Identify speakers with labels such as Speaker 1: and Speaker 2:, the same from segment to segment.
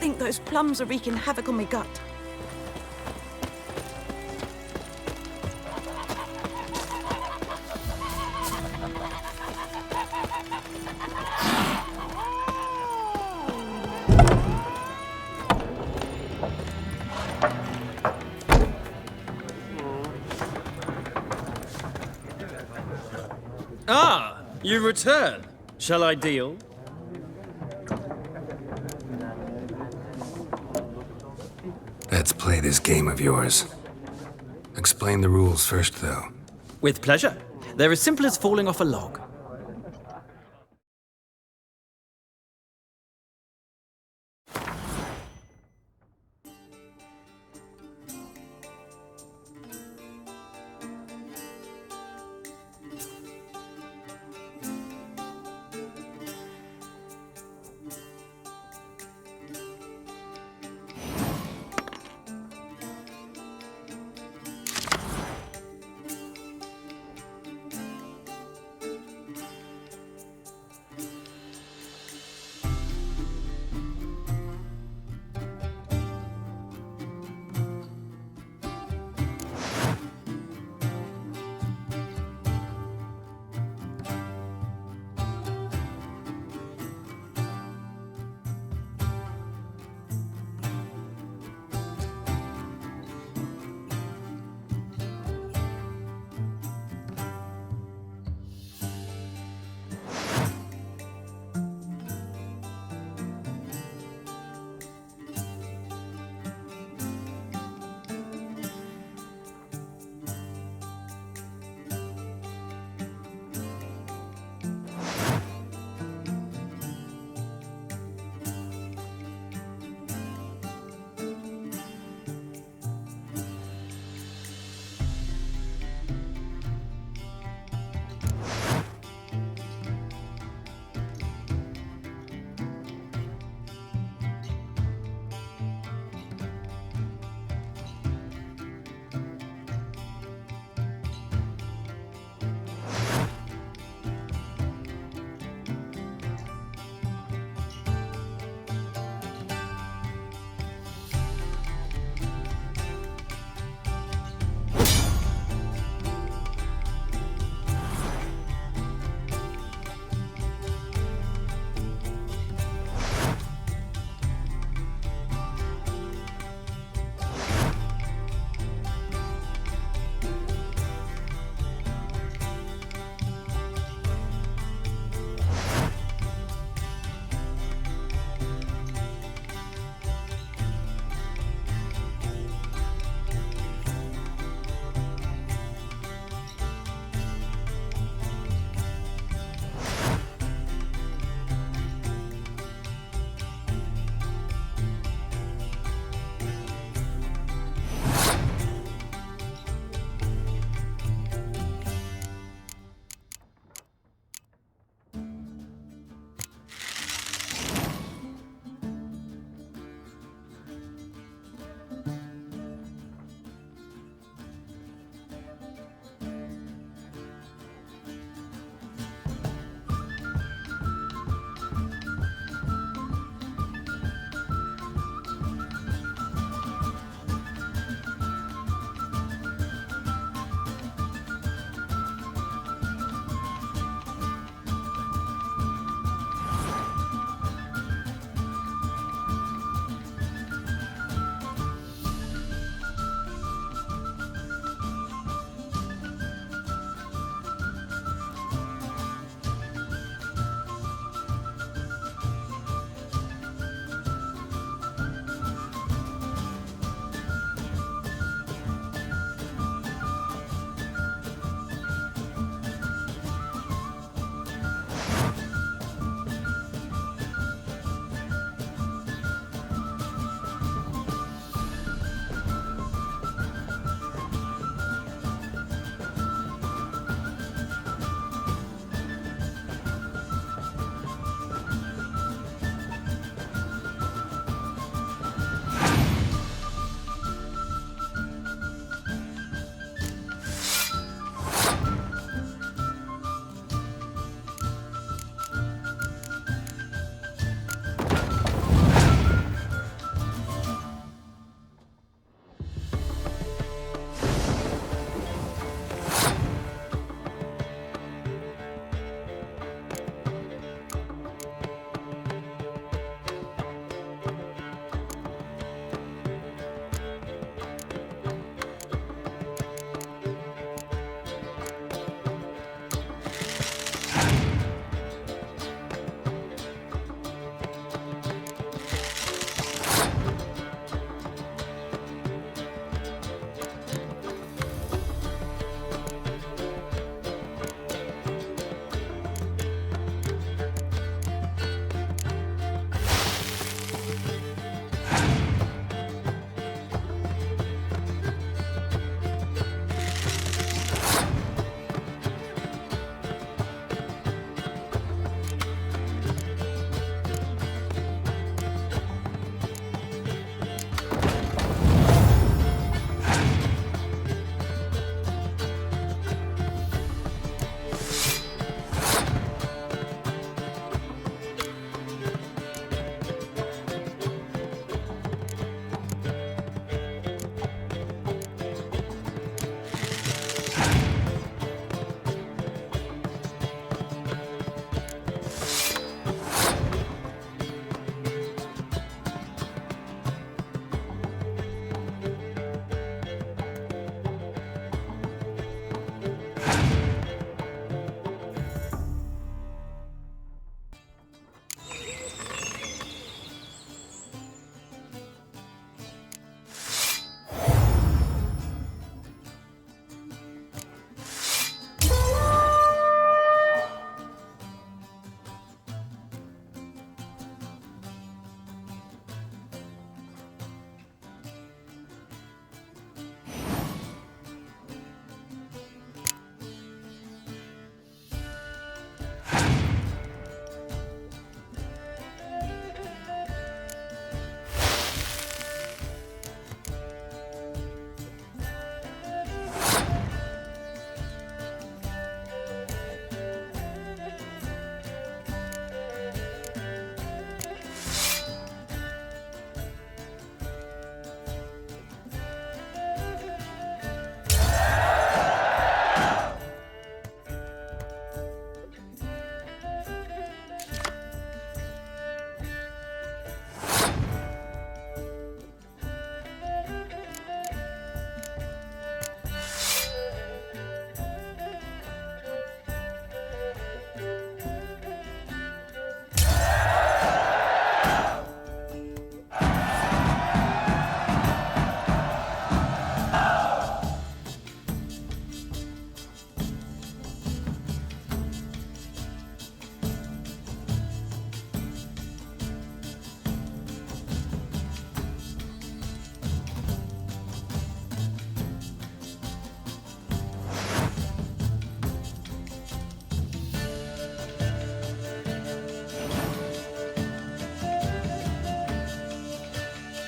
Speaker 1: think those plums are wreaking havoc on my gut.
Speaker 2: Ah, you return. Shall I deal?
Speaker 3: Let's play this game of yours. Explain the rules first, though.
Speaker 2: With pleasure. They're as simple as falling off a log.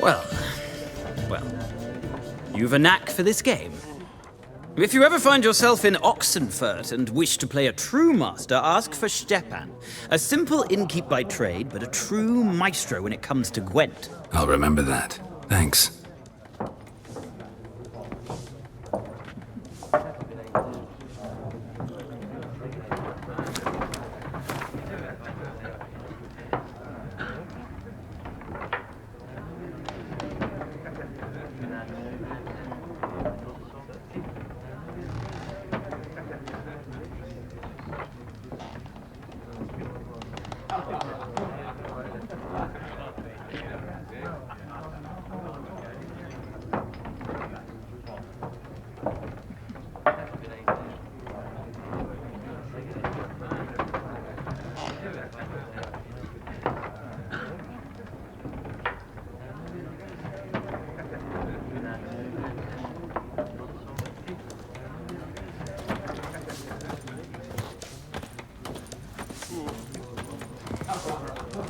Speaker 2: Well, you've a knack for this game. If you ever find yourself in Oxenfurt and wish to play a true master, ask for Stepan. A simple innkeep by trade, but a true maestro when it comes to Gwent.
Speaker 3: I'll remember that. Thanks.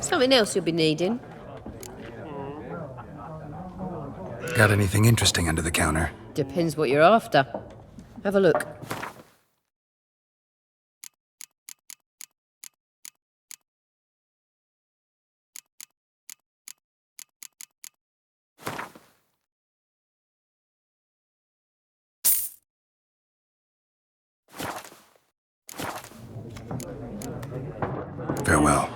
Speaker 4: Something else you'll be needing.
Speaker 3: Got anything interesting under the counter?
Speaker 4: Depends what you're after. Have a look.
Speaker 3: Farewell.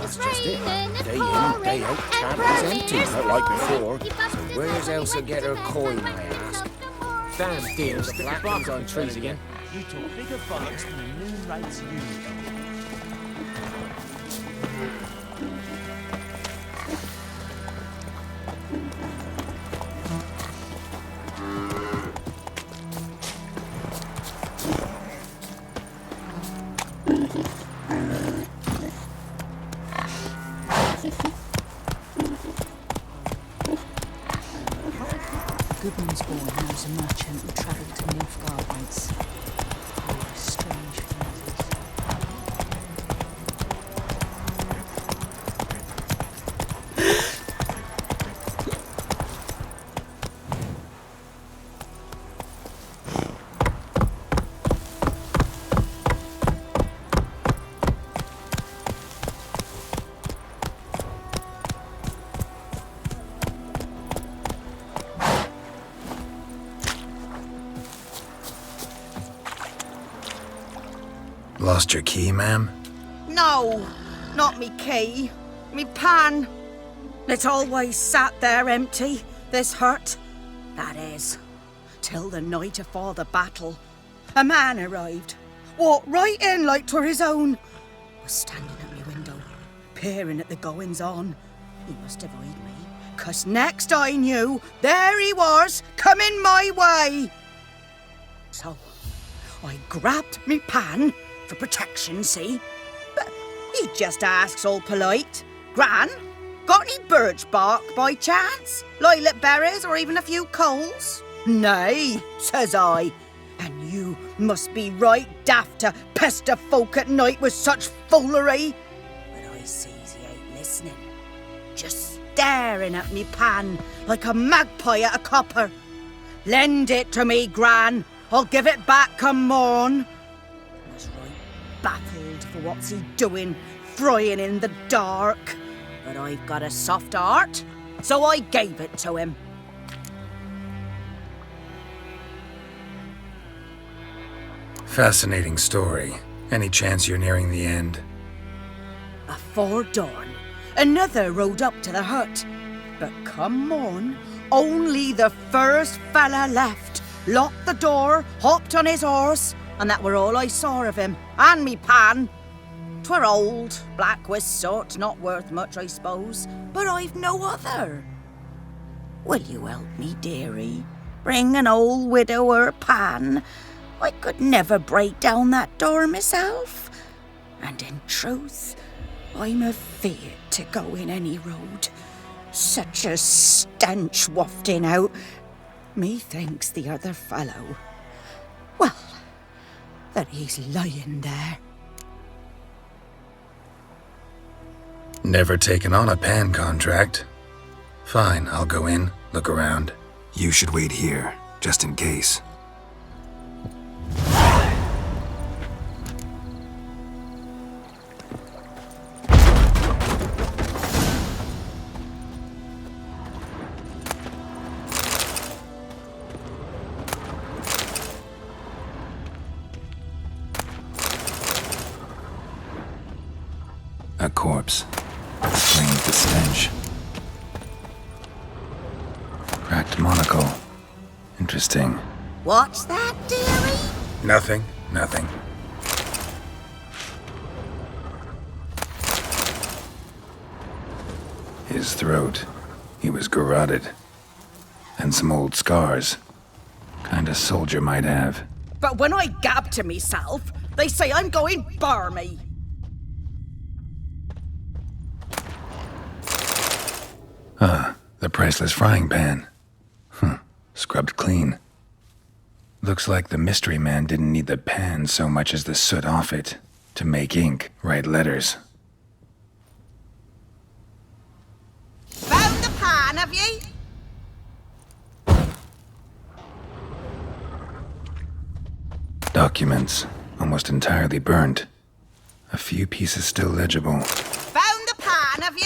Speaker 5: That's just it. Day in, day out, camp is empty, not like before. So where's Elsa get her coin, I ask?
Speaker 6: Damn deer, stick your bark on trees again. You took bigger bullets than the moon rates you.
Speaker 7: Goodman's boy knows a merchant who travelled to Nilfgaard once. Oh, strange phrases.
Speaker 3: Lost your key, ma'am?
Speaker 1: No, not me key. Me pan. It's always sat there empty, this hut. That is, till the night afore the battle. A man arrived, walked right in like 'twere his own. Was standing at me window, peering at the goings-on. He must avoid me, 'cause next I knew, there he was, coming my way. So, I grabbed me pan, for protection, see? But he just asks all polite, Gran, got any birch bark by chance? Lilac berries or even a few coals? Nay, says I, and you must be right daft to pester folk at night with such foolery. But I sees he ain't listening, just staring at me pan like a magpie at a copper. Lend it to me, Gran, I'll give it back come morn. Baffled for what's he doing, frying in the dark. But I've got a soft heart, so I gave it to him.
Speaker 3: Fascinating story. Any chance you're nearing the end?
Speaker 1: Afore dawn, another rode up to the hut. But come morn, only the first fella left. locked the door, hopped on his horse, and that were all I saw of him, and me pan. 'Twere old, black with soot, not worth much, I suppose, but I've no other. Will you help me, dearie? Bring an old widower pan. I could never break down that door myself. And in truth, I'm afeard to go in any road. Such a stench wafting out. Methinks the other fellow, well, that he's lying there.
Speaker 3: Never taken on a pan contract. Fine, I'll go in, look around. You should wait here, just in case. A corpse. Explains the stench. Cracked monocle. Interesting.
Speaker 1: What's that, dearie?
Speaker 3: Nothing. His throat. He was garroted. And some old scars. Kinda soldier might have.
Speaker 1: But when I gab to myself, they say I'm going barmy.
Speaker 3: The priceless frying pan. Scrubbed clean. Looks like the mystery man didn't need the pan so much as the soot off it to make ink, write letters.
Speaker 1: Found the pan, have ye?
Speaker 3: Documents, almost entirely burnt. A few pieces still legible.
Speaker 1: Found the pan, have ye?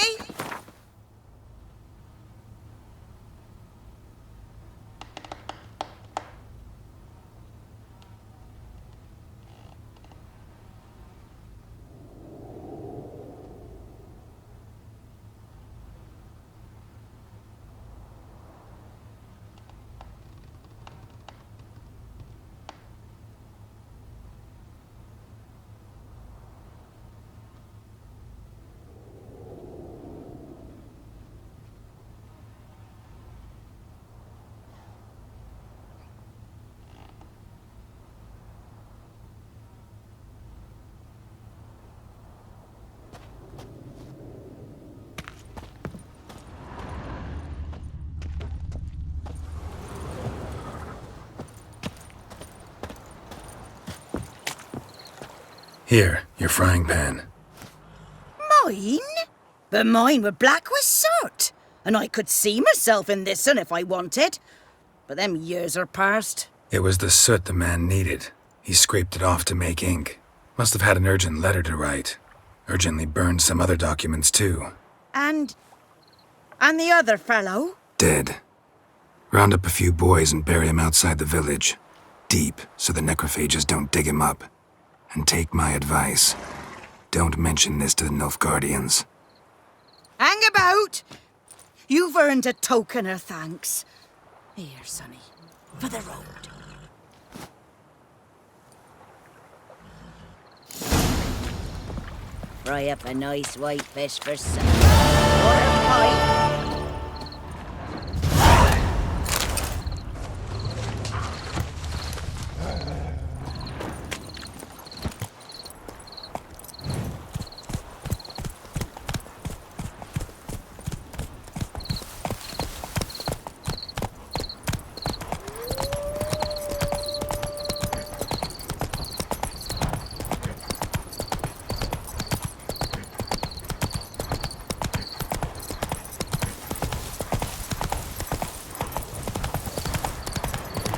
Speaker 3: Here, your frying pan.
Speaker 1: Mine? But mine were black with soot, and I could see myself in this one if I wanted. But them years are past.
Speaker 3: It was the soot the man needed. He scraped it off to make ink. Must have had an urgent letter to write. Urgently burned some other documents too.
Speaker 1: And the other fellow?
Speaker 3: Dead. Round up a few boys and bury him outside the village. Deep, so the necrophages don't dig him up. And take my advice. Don't mention this to the Nilfgaardians.
Speaker 1: Hang about! You've earned a token of thanks. Here, sonny, for the road.
Speaker 4: Fry up a nice white fish for supper. Or a pie.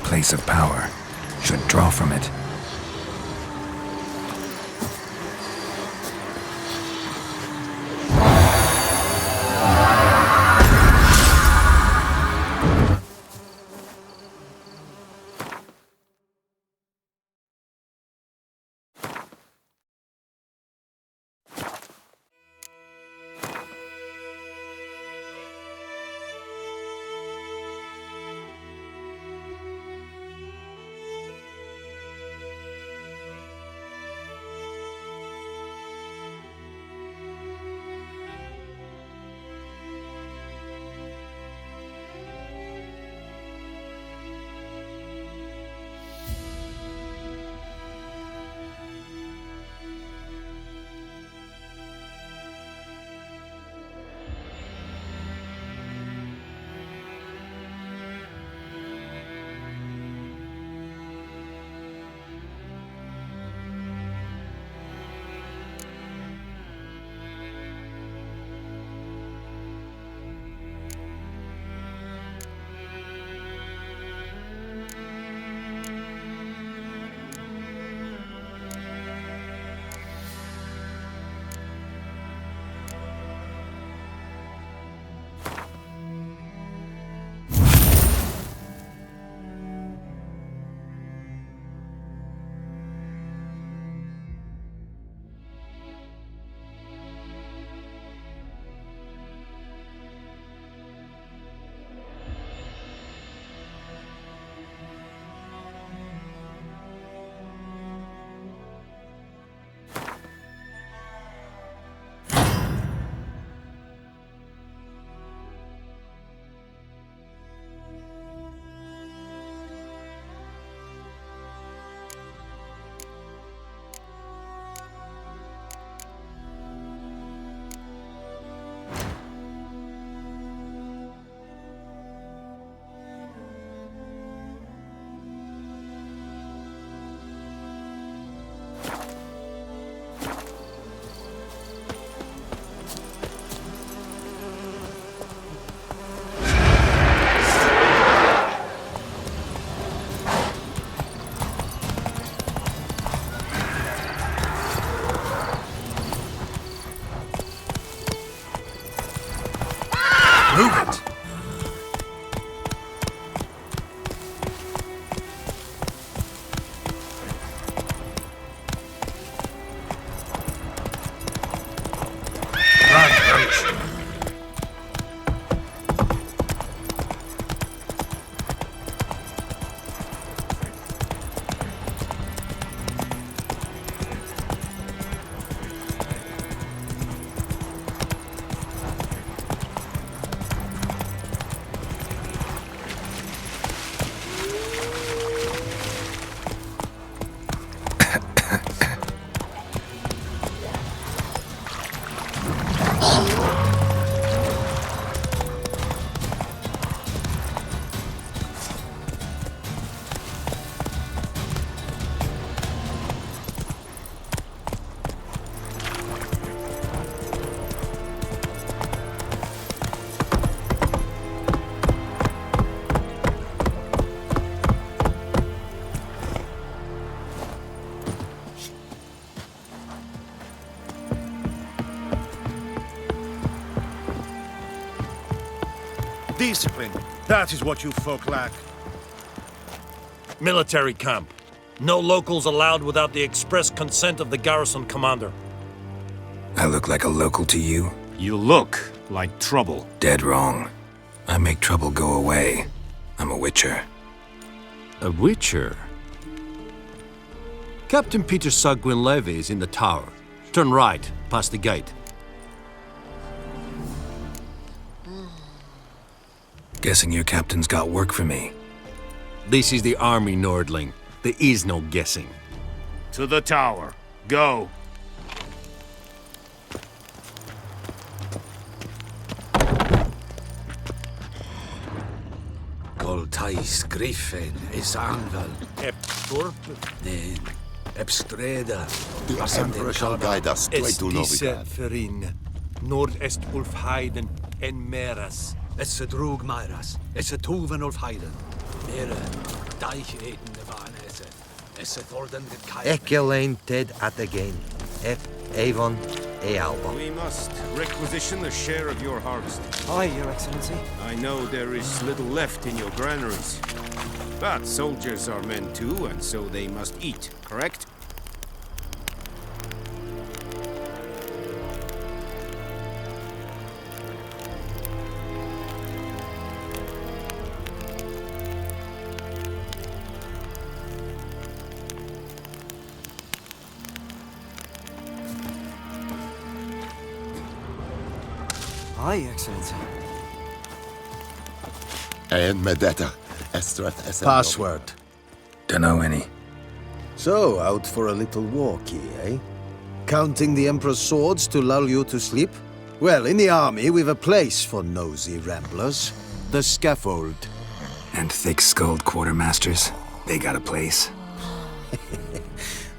Speaker 3: Place of power. Should draw from it.
Speaker 8: Discipline. That is what you folk lack.
Speaker 9: Military camp. No locals allowed without the express consent of the garrison commander.
Speaker 3: I look like a local to you?
Speaker 8: You look like trouble.
Speaker 3: Dead wrong. I make trouble go away. I'm a witcher.
Speaker 9: A witcher? Captain Peter Saar Gwynleve is in the tower. Turn right, past the gate.
Speaker 3: Guessing your captain's got work for me.
Speaker 9: This is the army, Nordling. There is no guessing.
Speaker 8: To the tower. Go.
Speaker 5: Coltais Griffin is Anval.
Speaker 9: Eptorp.
Speaker 5: Then Epstreda.
Speaker 10: The Emperor shall guide us straight to Novigrad.
Speaker 9: Ferin. Nordest Ulfheiden en Meras.
Speaker 5: It's a drug Myras. It's a Tuvan of Heiden. Mera. Deich eten de Vanese. It's a Thordan de Kai.
Speaker 11: Ekelain Ted at again. Ep Avon Ealba.
Speaker 8: We must requisition a share of your harvest.
Speaker 6: Aye, Your Excellency.
Speaker 8: I know there is little left in your granaries. But soldiers are men too, and so they must eat, correct?
Speaker 6: Aye, Excellency.
Speaker 10: And Medetta. Estrath Essen.
Speaker 11: Password.
Speaker 3: Dunno any.
Speaker 11: So, out for a little walkie, eh? Counting the Emperor's swords to lull you to sleep? Well, in the army, we've a place for nosy ramblers. The scaffold.
Speaker 3: And thick-skulled quartermasters. They got a place.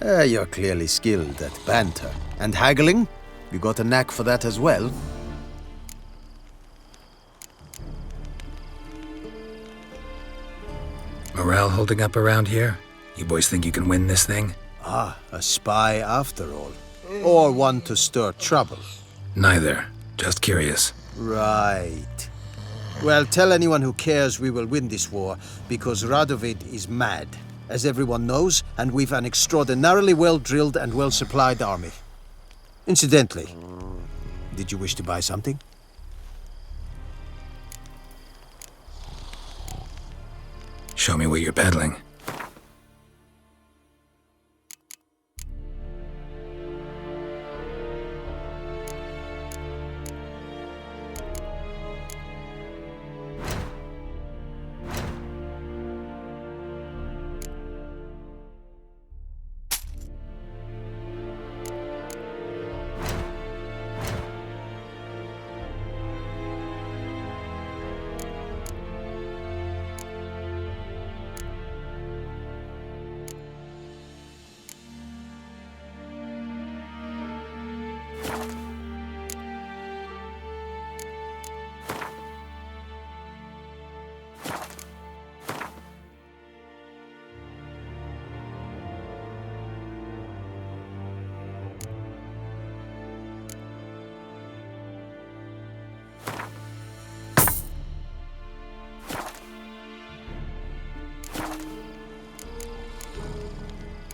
Speaker 11: You're clearly skilled at banter. And haggling? You got a knack for that as well?
Speaker 3: Morale holding up around here? You boys think you can win this thing?
Speaker 11: Ah, a spy after all. Or one to stir trouble.
Speaker 3: Neither. Just curious.
Speaker 11: Right. Well, tell anyone who cares we will win this war, because Radovid is mad, as everyone knows, and we've an extraordinarily well-drilled and well-supplied army. Incidentally, did you wish to buy something?
Speaker 3: Show me what you're peddling.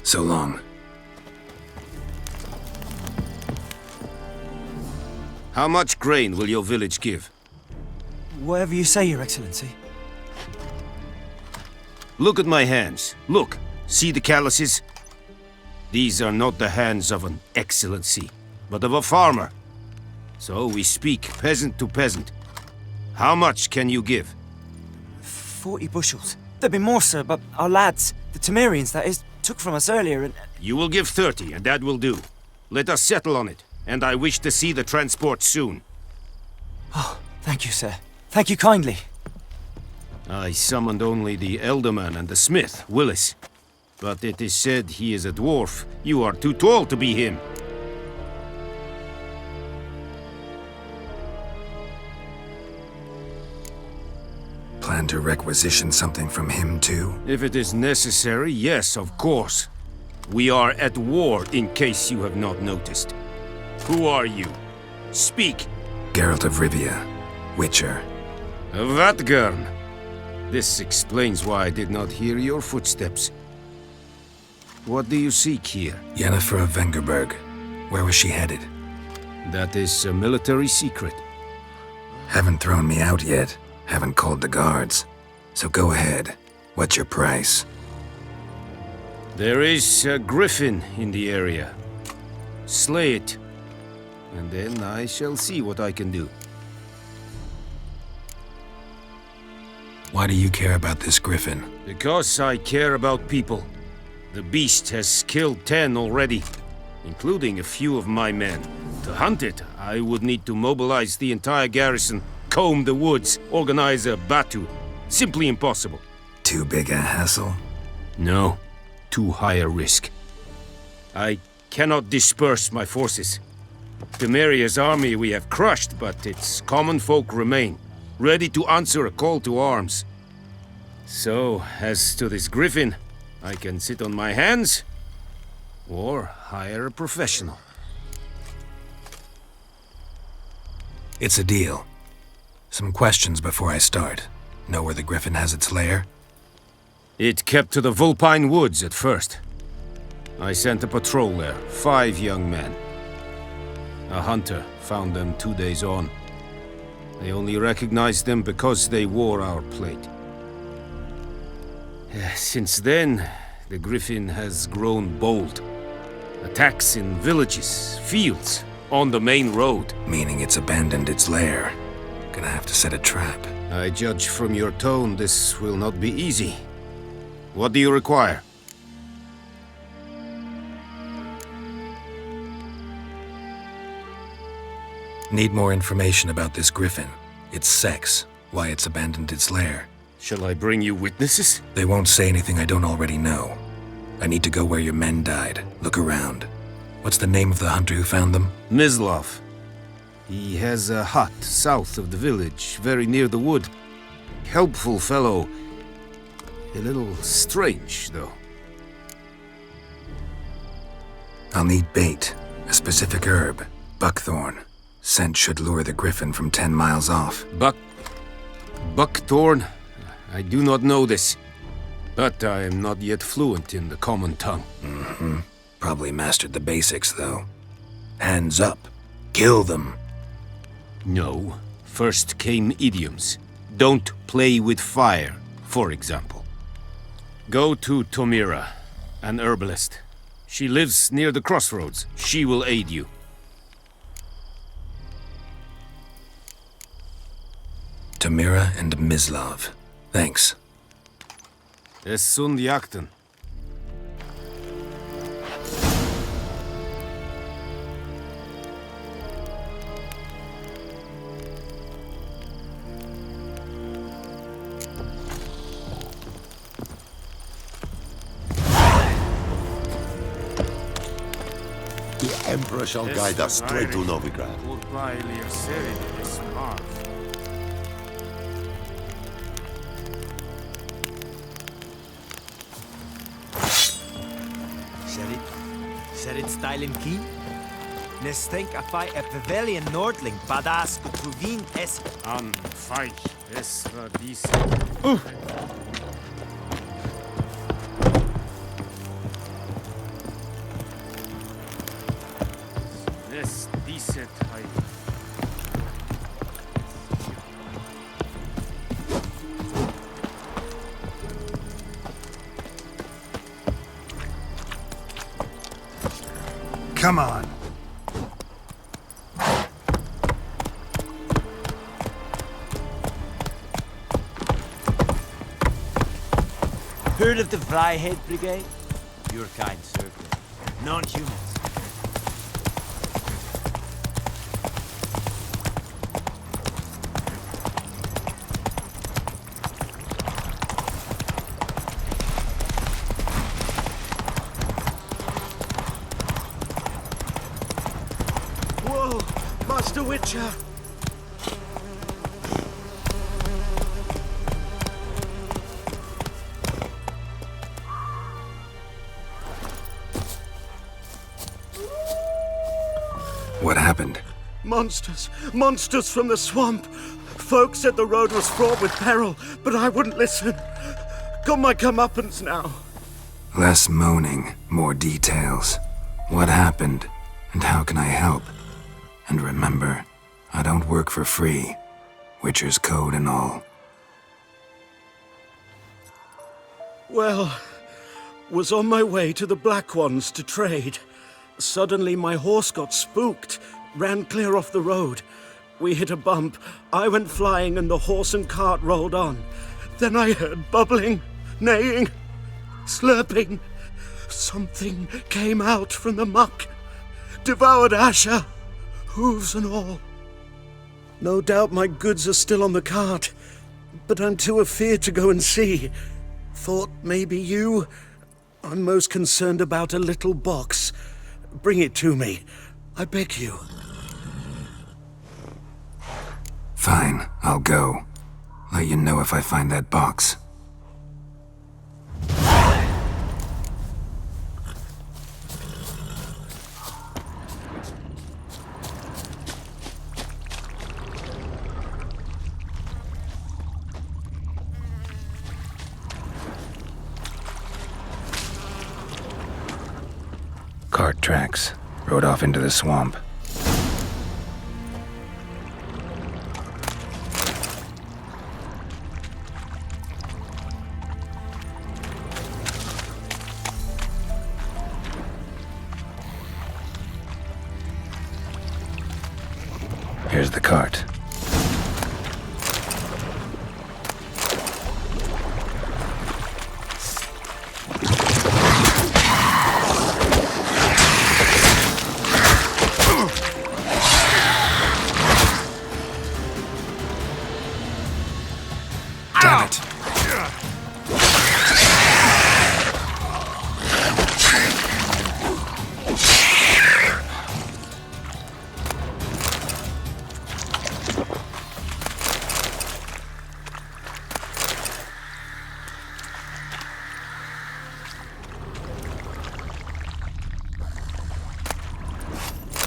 Speaker 3: So long.
Speaker 8: How much grain will your village give?
Speaker 6: Whatever you say, Your Excellency.
Speaker 8: Look at my hands. Look. See the calluses? These are not the hands of an excellency, but of a farmer. So we speak peasant to peasant. How much can you give?
Speaker 6: 40 bushels. There'd be more, sir, but our lads, the Temerians, that is, took from us earlier and...
Speaker 8: You will give 30, and that will do. Let us settle on it, and I wish to see the transport soon.
Speaker 6: Oh, thank you, sir. Thank you kindly.
Speaker 8: I summoned only the Elderman and the smith, Willis. But it is said he is a dwarf. You are too tall to be him.
Speaker 3: Plan to requisition something from him, too?
Speaker 8: If it is necessary, yes, of course. We are at war, in case you have not noticed. Who are you? Speak!
Speaker 3: Geralt of Rivia, Witcher.
Speaker 8: Vatgern. This explains why I did not hear your footsteps. What do you seek here?
Speaker 3: Yennefer of Vengerberg. Where was she headed?
Speaker 8: That is a military secret.
Speaker 3: Haven't thrown me out yet. Haven't called the guards. So go ahead. What's your price?
Speaker 8: There is a griffin in the area. Slay it, and then I shall see what I can do.
Speaker 3: Why do you care about this griffin?
Speaker 8: Because I care about people. The beast has killed 10 already, including a few of my men. To hunt it, I would need to mobilize the entire garrison, comb the woods, organize a batu. Simply impossible.
Speaker 3: Too big a hassle?
Speaker 8: No, too high a risk. I cannot disperse my forces. Temeria's army we have crushed, but its common folk remain, ready to answer a call to arms. So, as to this griffin, I can sit on my hands, or hire a professional.
Speaker 3: It's a deal. Some questions before I start. Know where the griffin has its lair?
Speaker 8: It kept to the Vulpine Woods at first. I sent a patrol there, 5 young men. A hunter found them 2 days on. I only recognized them because they wore our plate. Since then, the griffin has grown bold. Attacks in villages, fields, on the main road.
Speaker 3: Meaning it's abandoned its lair. Gonna have to set a trap.
Speaker 8: I judge from your tone this will not be easy. What do you require?
Speaker 3: Need more information about this griffin. Its sex, why it's abandoned its lair.
Speaker 8: Shall I bring you witnesses?
Speaker 3: They won't say anything I don't already know. I need to go where your men died. Look around. What's the name of the hunter who found them?
Speaker 8: Mislav. He has a hut south of the village, very near the wood. Helpful fellow. A little strange, though.
Speaker 3: I'll need bait. A specific herb. Buckthorn. Scent should lure the griffin from 10 miles off.
Speaker 8: Buckthorn? I do not know this. But I am not yet fluent in the common tongue.
Speaker 3: Mm-hmm. Probably mastered the basics, though. Hands up. Kill them.
Speaker 8: No. First came idioms. Don't play with fire, for example. Go to Tomira, an herbalist. She lives near the crossroads. She will aid you.
Speaker 3: Tomira and Mislav. Thanks.
Speaker 8: Es sunt jakten.
Speaker 10: The Emperor shall guide us straight to Novigrad.
Speaker 6: Serit stylen key? Nes think a fight a pavilion nordling badas utruvin es
Speaker 8: An feich es war dies. Es diese Teil.
Speaker 11: Come on.
Speaker 6: Heard of the Freiheit Brigade? Your kind served it. Non-humans.
Speaker 11: Whoa, Master Witcher!
Speaker 3: What happened?
Speaker 11: Monsters! Monsters from the swamp!
Speaker 6: Folk said the road was fraught with peril, but I wouldn't listen. Got my comeuppance now.
Speaker 3: Less moaning, more details. What happened, and how can I help? And remember, I don't work for free. Witcher's code and all.
Speaker 6: Well, was on my way to the Black Ones to trade. Suddenly my horse got spooked, ran clear off the road. We hit a bump, I went flying and the horse and cart rolled on. Then I heard bubbling, neighing, slurping. Something came out from the muck, devoured Asher, hooves and all. No doubt my goods are still on the cart, but I'm too afeard to go and see. Thought maybe you... I'm most concerned about a little box. Bring it to me, I beg you.
Speaker 3: Fine, I'll go. Let you know if I find that box. Cart tracks. Rode off into the swamp. Here's the cart. Damn it.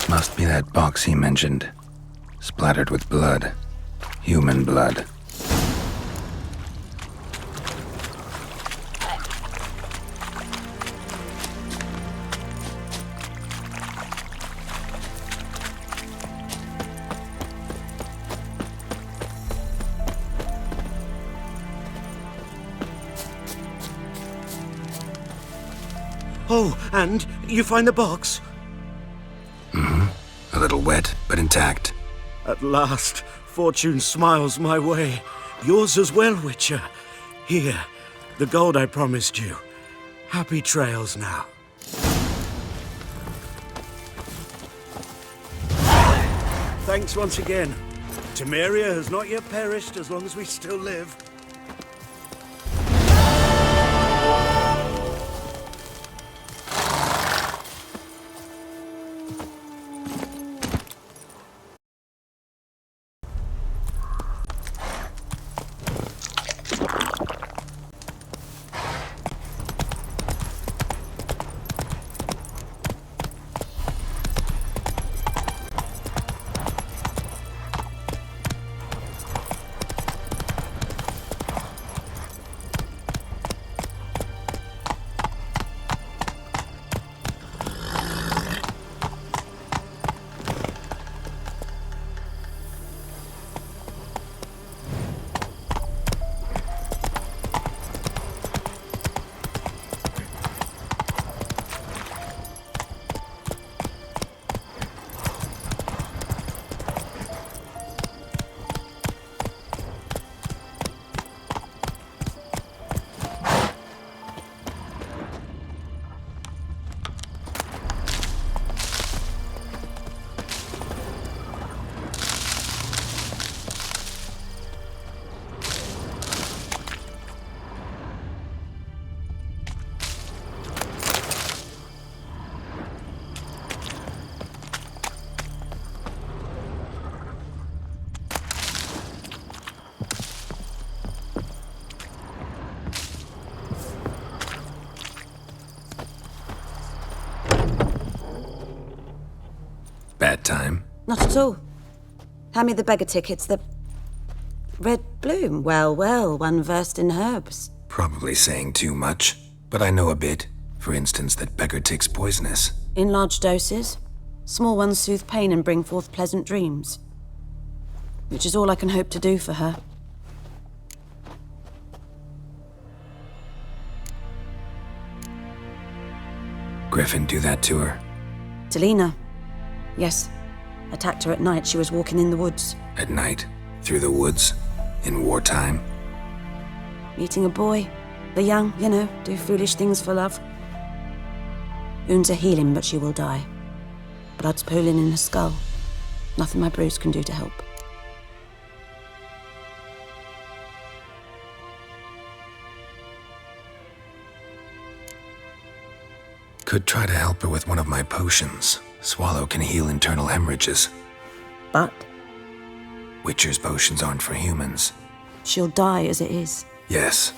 Speaker 3: Must be that box he mentioned. Splattered with blood. Human blood.
Speaker 6: Oh, and you find the box?
Speaker 3: A little wet, but intact.
Speaker 6: At last, fortune smiles my way. Yours as well, Witcher. Here, the gold I promised you. Happy trails now. Thanks once again. Temeria has not yet perished as long as we still live.
Speaker 3: Bad time?
Speaker 7: Not at all. Hand me the beggar tickets,
Speaker 1: Red bloom? Well, well, one versed in herbs.
Speaker 3: Probably saying too much, but I know a bit. For instance, that beggar tick's poisonous.
Speaker 1: In large doses. Small ones soothe pain and bring forth pleasant dreams. Which is all I can hope to do for her.
Speaker 3: Griffin do that to her?
Speaker 1: Delina. Yes. Attacked her at night. She was walking in the woods.
Speaker 3: At night? Through the woods? In wartime?
Speaker 1: Meeting a boy. The young, you know, do foolish things for love. Wounds are healing, but she will die. Blood's pooling in her skull. Nothing my bruise can do to help.
Speaker 3: Could try to help her with one of my potions. Swallow can heal internal hemorrhages.
Speaker 1: But
Speaker 3: Witcher's potions aren't for humans.
Speaker 1: she'll die as it is.
Speaker 3: Yes,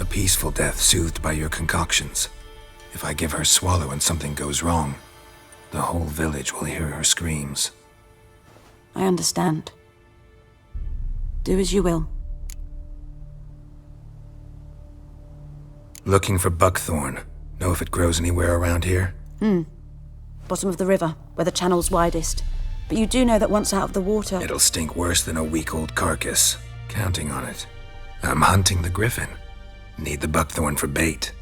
Speaker 3: a peaceful death soothed by your concoctions. If I give her Swallow and something goes wrong, the whole village will hear her screams.
Speaker 1: I understand. Do as you will.
Speaker 3: Looking for buckthorn. Know if it grows anywhere around here?
Speaker 1: Bottom of the river, where the channel's widest. But you do know that once out of the water...
Speaker 3: It'll stink worse than a week-old carcass. Counting on it. I'm hunting the griffin. Need the buckthorn for bait.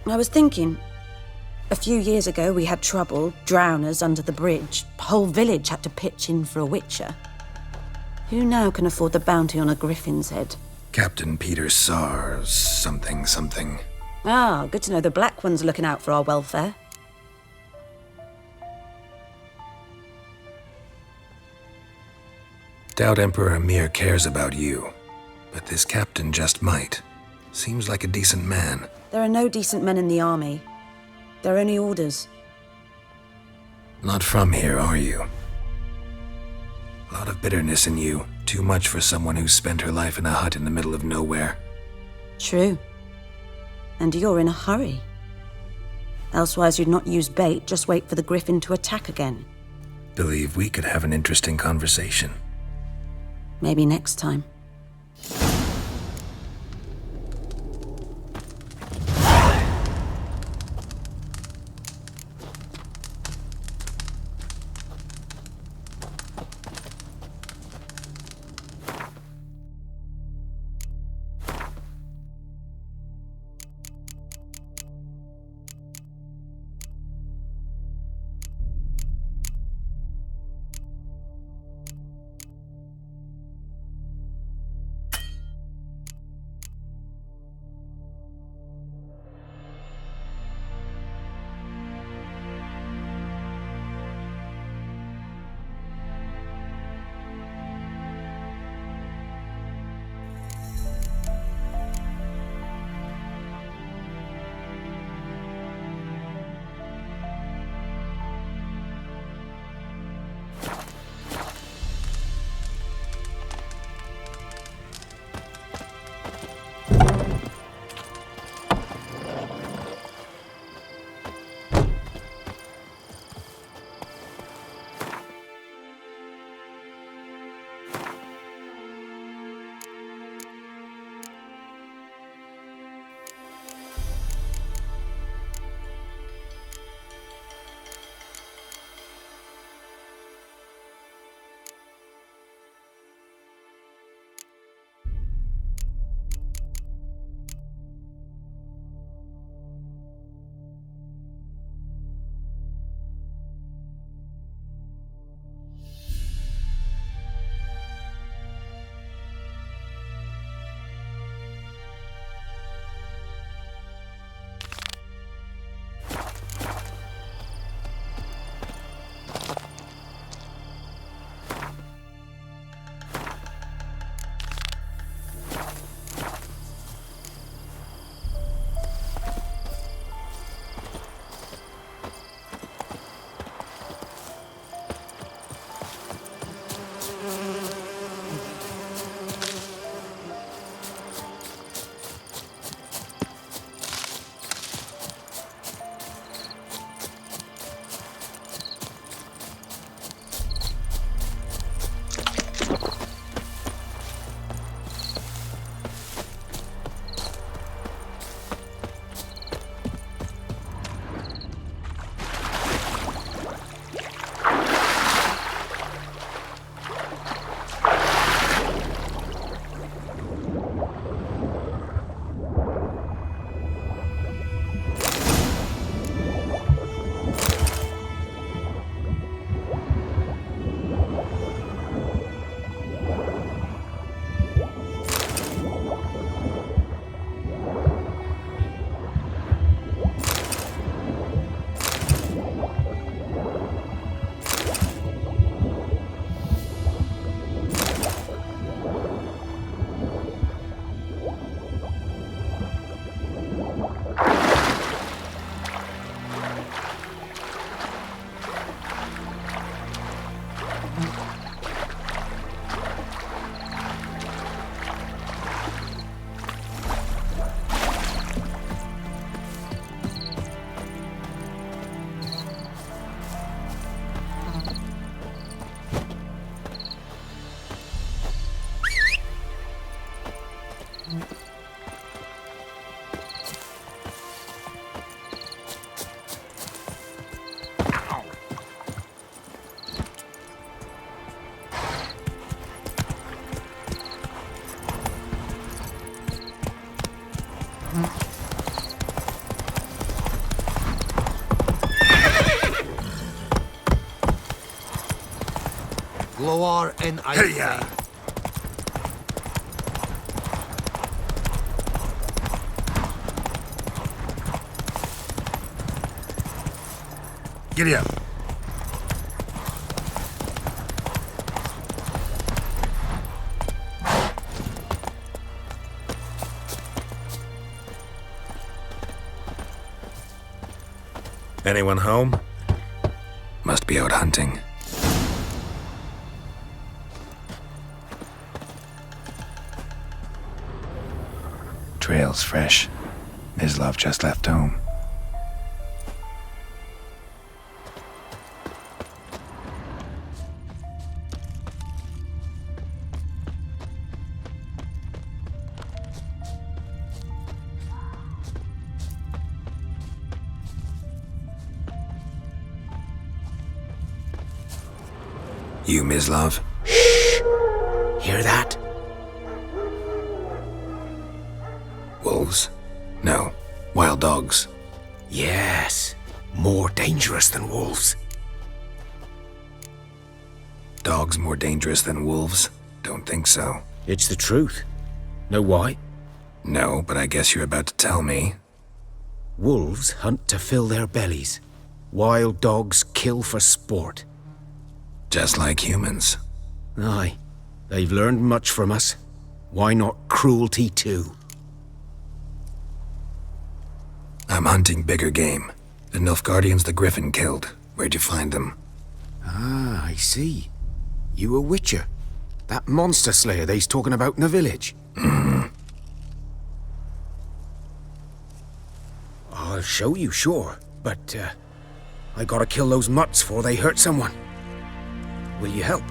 Speaker 1: I was thinking... A few years ago, we had trouble, drowners under the bridge. The whole village had to pitch in for a witcher. Who now can afford the bounty on a griffin's head?
Speaker 3: Captain Peter Sars, something.
Speaker 1: Ah, good to know the Black One's looking out for our welfare.
Speaker 3: Doubt Emperor Emir cares about you. But this captain just might. Seems like a decent man.
Speaker 1: There are no decent men in the army. They're only orders.
Speaker 3: Not from here, are you? A lot of bitterness in you. Too much for someone who spent her life in a hut in the middle of nowhere.
Speaker 1: True. And you're in a hurry. Elsewise you'd not use bait, just wait for the griffin to attack again.
Speaker 3: Believe we could have an interesting conversation.
Speaker 1: Maybe next time.
Speaker 10: Gloar en Eifel.
Speaker 3: Giddy up.
Speaker 12: Anyone home?
Speaker 3: Must be out hunting. Trail's fresh. Mislav just left home. You, Mislav?
Speaker 5: Shh! Hear that?
Speaker 3: Wolves? No. Wild dogs.
Speaker 5: Yes. More dangerous than wolves.
Speaker 3: Dogs more dangerous than wolves? Don't think so.
Speaker 5: It's the truth. Know why?
Speaker 3: No, but I guess you're about to tell me.
Speaker 5: Wolves hunt to fill their bellies. Wild dogs kill for sport.
Speaker 3: Just like humans.
Speaker 5: Aye. They've learned much from us. Why not cruelty too?
Speaker 3: I'm hunting bigger game. The Nilfgaardians the Griffin killed. Where'd you find them?
Speaker 5: Ah, I see. You a witcher. That monster slayer they's talking about in the village.
Speaker 3: Mm-hmm.
Speaker 5: I'll show you, sure. But, I gotta kill those mutts before they hurt someone. Will you help?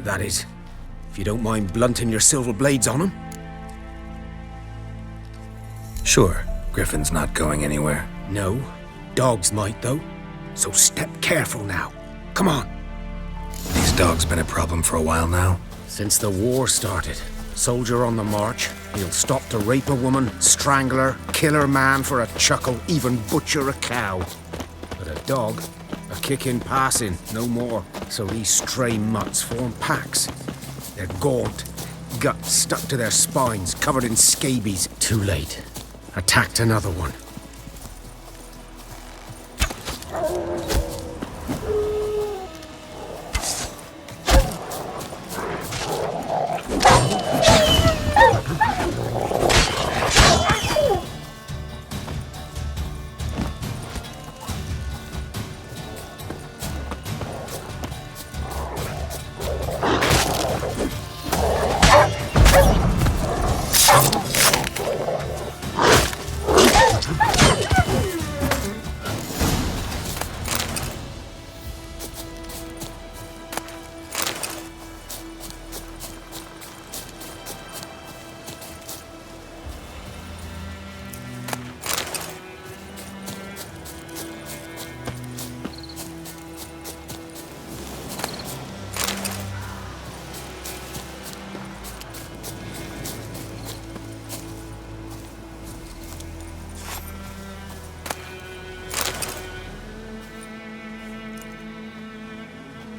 Speaker 5: That is, if you don't mind blunting your silver blades on them.
Speaker 3: Sure. Griffin's not going anywhere.
Speaker 5: No. Dogs might, though. So step careful now. Come on.
Speaker 3: These dogs been a problem for a while now?
Speaker 5: Since the war started. Soldier on the march. He'll stop to rape a woman, strangle her, kill her man for a chuckle, even butcher a cow. But a dog, a kick in passing, no more. So these stray mutts form packs. They're gaunt, guts stuck to their spines, covered in scabies. Too late. Attacked another one.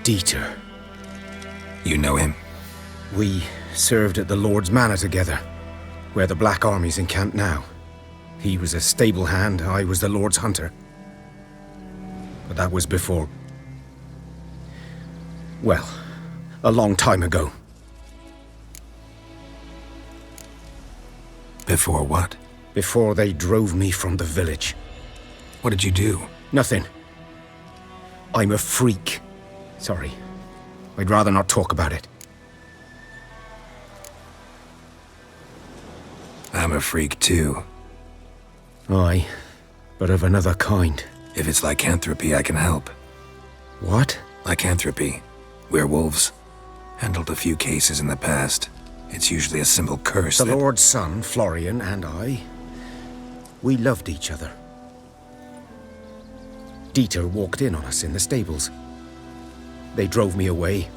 Speaker 5: Dieter.
Speaker 3: You know him?
Speaker 5: We served at the Lord's Manor together, where the Black Army's encamped now. He was a stable hand, I was the Lord's hunter. But that was before... well, a long time ago.
Speaker 3: Before what?
Speaker 5: Before they drove me from the village.
Speaker 3: What did you do?
Speaker 5: Nothing. I'm a freak. Sorry. I'd rather not talk about it.
Speaker 3: I'm a freak too.
Speaker 5: Aye, but of another kind.
Speaker 3: If it's lycanthropy, I can help.
Speaker 5: What?
Speaker 3: Lycanthropy. Werewolves. Handled a few cases in the past. It's usually a simple curse
Speaker 5: The Lord's son, Florian, and I... we loved each other. Dieter walked in on us in the stables. They drove me away.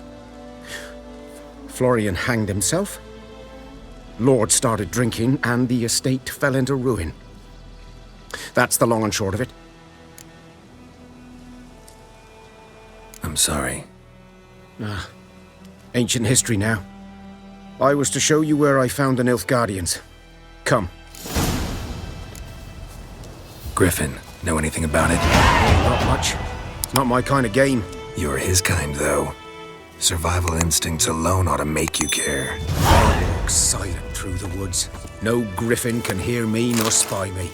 Speaker 5: Florian hanged himself. Lord started drinking, and the estate fell into ruin. That's the long and short of it.
Speaker 3: I'm sorry.
Speaker 5: Ancient history now. I was to show you where I found the Nilfgaardians. Come.
Speaker 3: Griffin, know anything about it?
Speaker 5: Not much. It's not my kind of game.
Speaker 3: You're his kind, though. Survival instincts alone ought to make you care.
Speaker 5: I walk silent through the woods. No griffin can hear me nor spy me.